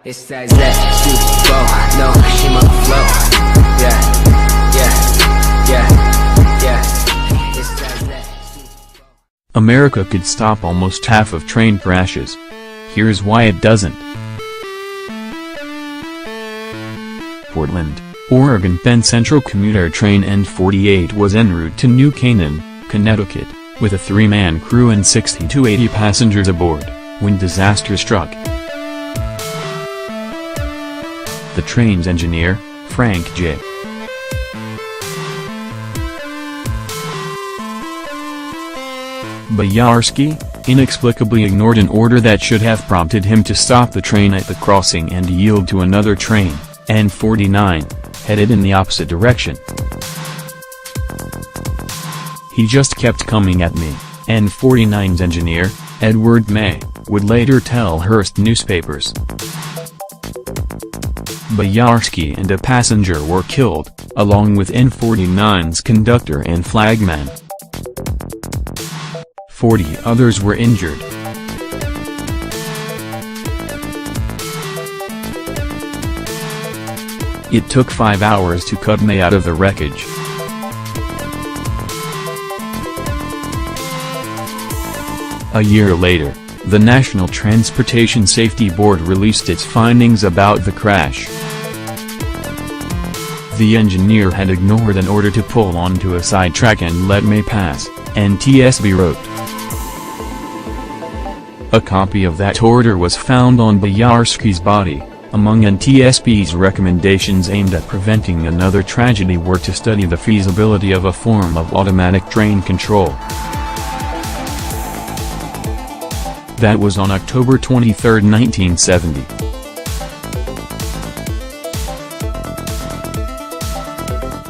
It's that flow, no, she my flow. Yeah. It's that America could stop almost half of train crashes. Here's why it doesn't. Portland, Oregon Penn Central Commuter train N48 was en route to New Canaan, Connecticut, with a 3-man crew and 60 to 80 passengers aboard, when disaster struck. The train's engineer, Frank J. Bojarski, inexplicably ignored an order that should have prompted him to stop the train at the crossing and yield to another train, N49, headed in the opposite direction. "He just kept coming at me," N49's engineer, Edward May, would later tell Hearst newspapers. Bojarski and a passenger were killed, along with N49's conductor and flagman. 40 others were injured. It took 5 hours to cut May out of the wreckage. A year later, the National Transportation Safety Board released its findings about the crash. The engineer had ignored an order to pull onto a side track and let May pass, NTSB wrote. A copy of that order was found on Bojarski's body. Among NTSB's recommendations aimed at preventing another tragedy were to study the feasibility of a form of automatic train control. That was on October 23, 1970.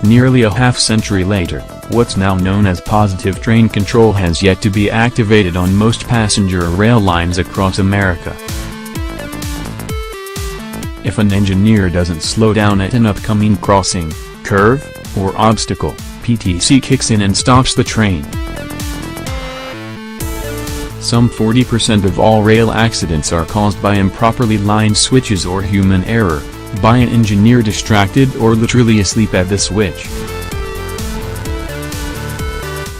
Nearly a half-century later, what's now known as positive train control has yet to be activated on most passenger rail lines across America. If an engineer doesn't slow down at an upcoming crossing, curve, or obstacle, PTC kicks in and stops the train. Some 40% of all rail accidents are caused by improperly lined switches or human error, by an engineer distracted or literally asleep at the switch.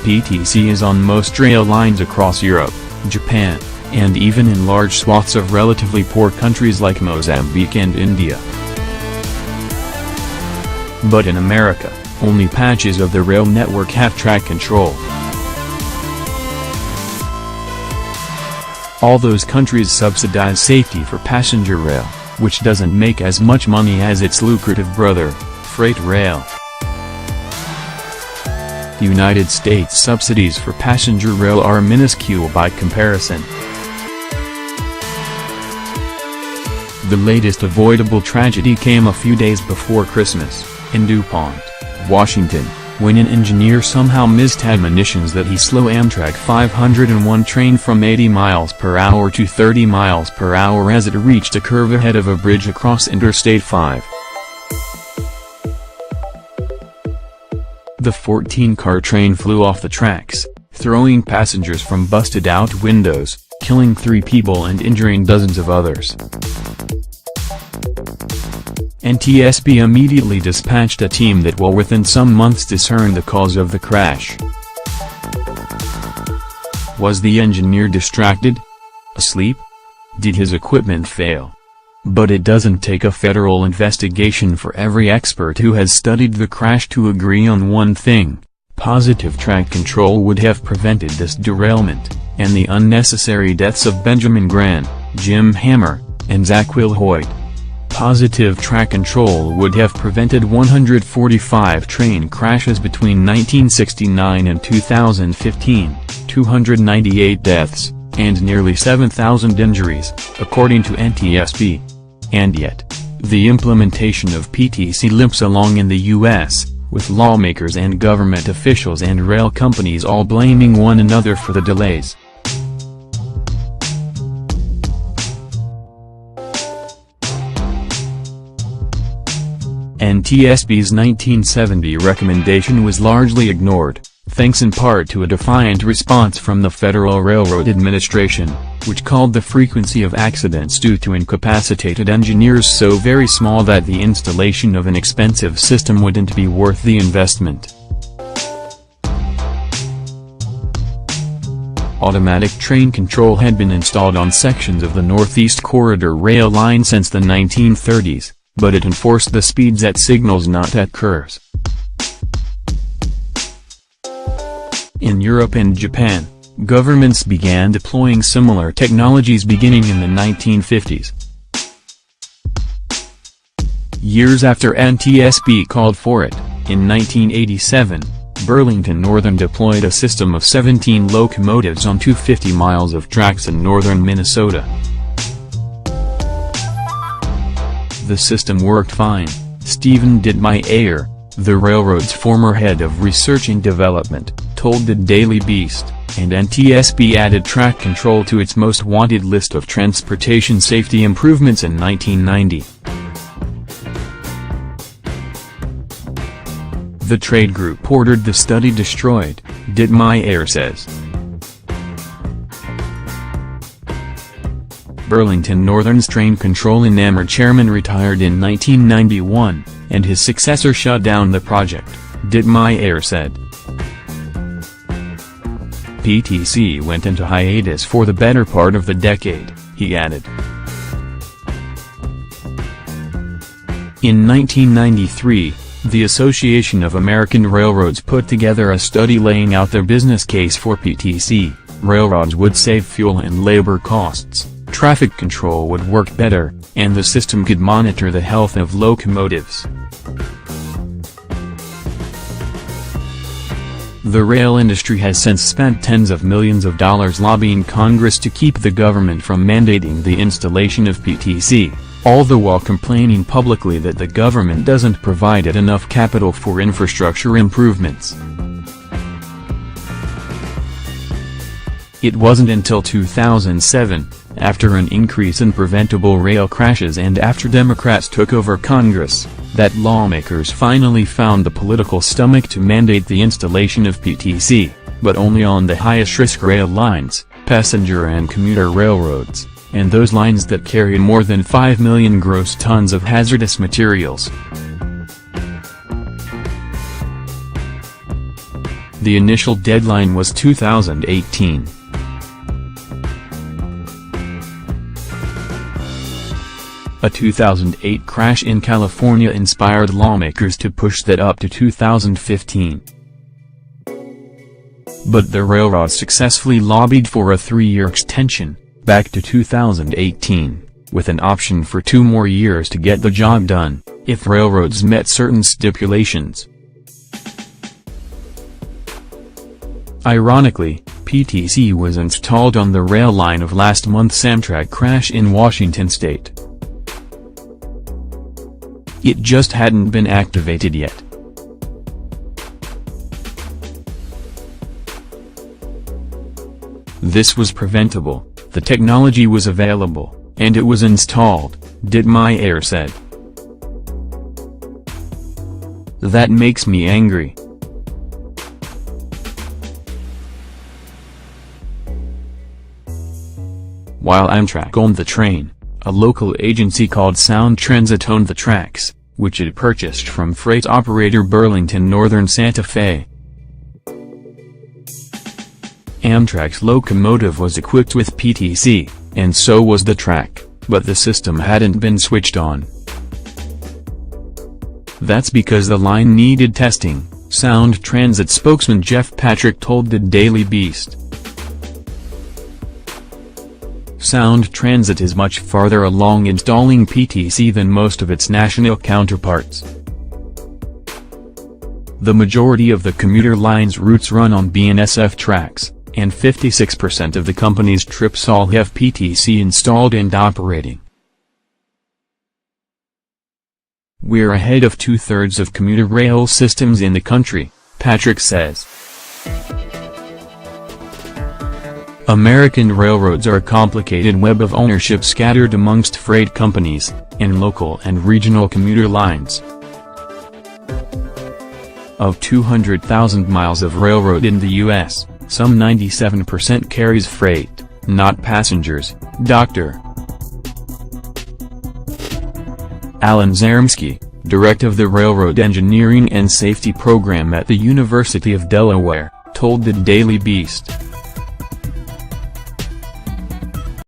PTC is on most rail lines across Europe, Japan, and even in large swaths of relatively poor countries like Mozambique and India. But in America, only patches of the rail network have track control. All those countries subsidize safety for passenger rail, which doesn't make as much money as its lucrative brother, freight rail. The United States subsidies for passenger rail are minuscule by comparison. The latest avoidable tragedy came a few days before Christmas, in DuPont, Washington, when an engineer somehow missed admonitions that he slow Amtrak 501 train from 80 miles per hour to 30 miles per hour as it reached a curve ahead of a bridge across Interstate 5. The 14-car train flew off the tracks, throwing passengers from busted-out windows, killing 3 people and injuring dozens of others. NTSB immediately dispatched a team that will within some months discern the cause of the crash. Was the engineer distracted? Asleep? Did his equipment fail? But it doesn't take a federal investigation for every expert who has studied the crash to agree on one thing: positive track control would have prevented this derailment, and the unnecessary deaths of Benjamin Gran, Jim Hammer, and Zach Wilhoit. Positive track control would have prevented 145 train crashes between 1969 and 2015, 298 deaths, and nearly 7,000 injuries, according to NTSB. And yet, the implementation of PTC limps along in the U.S., with lawmakers and government officials and rail companies all blaming one another for the delays. NTSB's 1970 recommendation was largely ignored, thanks in part to a defiant response from the Federal Railroad Administration, which called the frequency of accidents due to incapacitated engineers so very small that the installation of an expensive system wouldn't be worth the investment. Automatic train control had been installed on sections of the Northeast Corridor rail line since the 1930s, but it enforced the speeds at signals, not at curves. In Europe and Japan, governments began deploying similar technologies beginning in the 1950s. Years after NTSB called for it, in 1987, Burlington Northern deployed a system of 17 locomotives on 250 miles of tracks in northern Minnesota. The system worked fine, Stephen Dittmeyer, the railroad's former head of research and development, told the Daily Beast, and NTSB added track control to its most wanted list of transportation safety improvements in 1990. The trade group ordered the study destroyed, Dittmeyer says. Burlington Northern's train control enamored chairman retired in 1991, and his successor shut down the project, Dittmeyer said. PTC went into hiatus for the better part of the decade, he added. In 1993, the Association of American Railroads put together a study laying out their business case for PTC. Railroads would save fuel and labor costs, traffic control would work better, and the system could monitor the health of locomotives. The rail industry has since spent tens of millions of dollars lobbying Congress to keep the government from mandating the installation of PTC, all the while complaining publicly that the government doesn't provide it enough capital for infrastructure improvements. It wasn't until 2007, after an increase in preventable rail crashes and after Democrats took over Congress, that lawmakers finally found the political stomach to mandate the installation of PTC, but only on the highest-risk rail lines, passenger and commuter railroads, and those lines that carry more than 5 million gross tons of hazardous materials. The initial deadline was 2018. A 2008 crash in California inspired lawmakers to push that up to 2015. But the railroad successfully lobbied for a 3-year extension, back to 2018, with an option for 2 more years to get the job done, if railroads met certain stipulations. Ironically, PTC was installed on the rail line of last month's Amtrak crash in Washington state. It just hadn't been activated yet. This was preventable, the technology was available, and it was installed, Dittmeyer said. That makes me angry. While Amtrak owned the train, a local agency called Sound Transit owned the tracks, which it purchased from freight operator Burlington Northern Santa Fe. Amtrak's locomotive was equipped with PTC, and so was the track, but the system hadn't been switched on. That's because the line needed testing, Sound Transit spokesman Jeff Patrick told the Daily Beast. Sound Transit is much farther along installing PTC than most of its national counterparts. The majority of the commuter line's routes run on BNSF tracks, and 56% of the company's trips all have PTC installed and operating. We're ahead of 2/3 of commuter rail systems in the country, Patrick says. American railroads are a complicated web of ownership scattered amongst freight companies, and local and regional commuter lines. Of 200,000 miles of railroad in the U.S., some 97% carries freight, not passengers, Dr. Alan Zaremski, director of the Railroad Engineering and Safety Program at the University of Delaware, told the Daily Beast.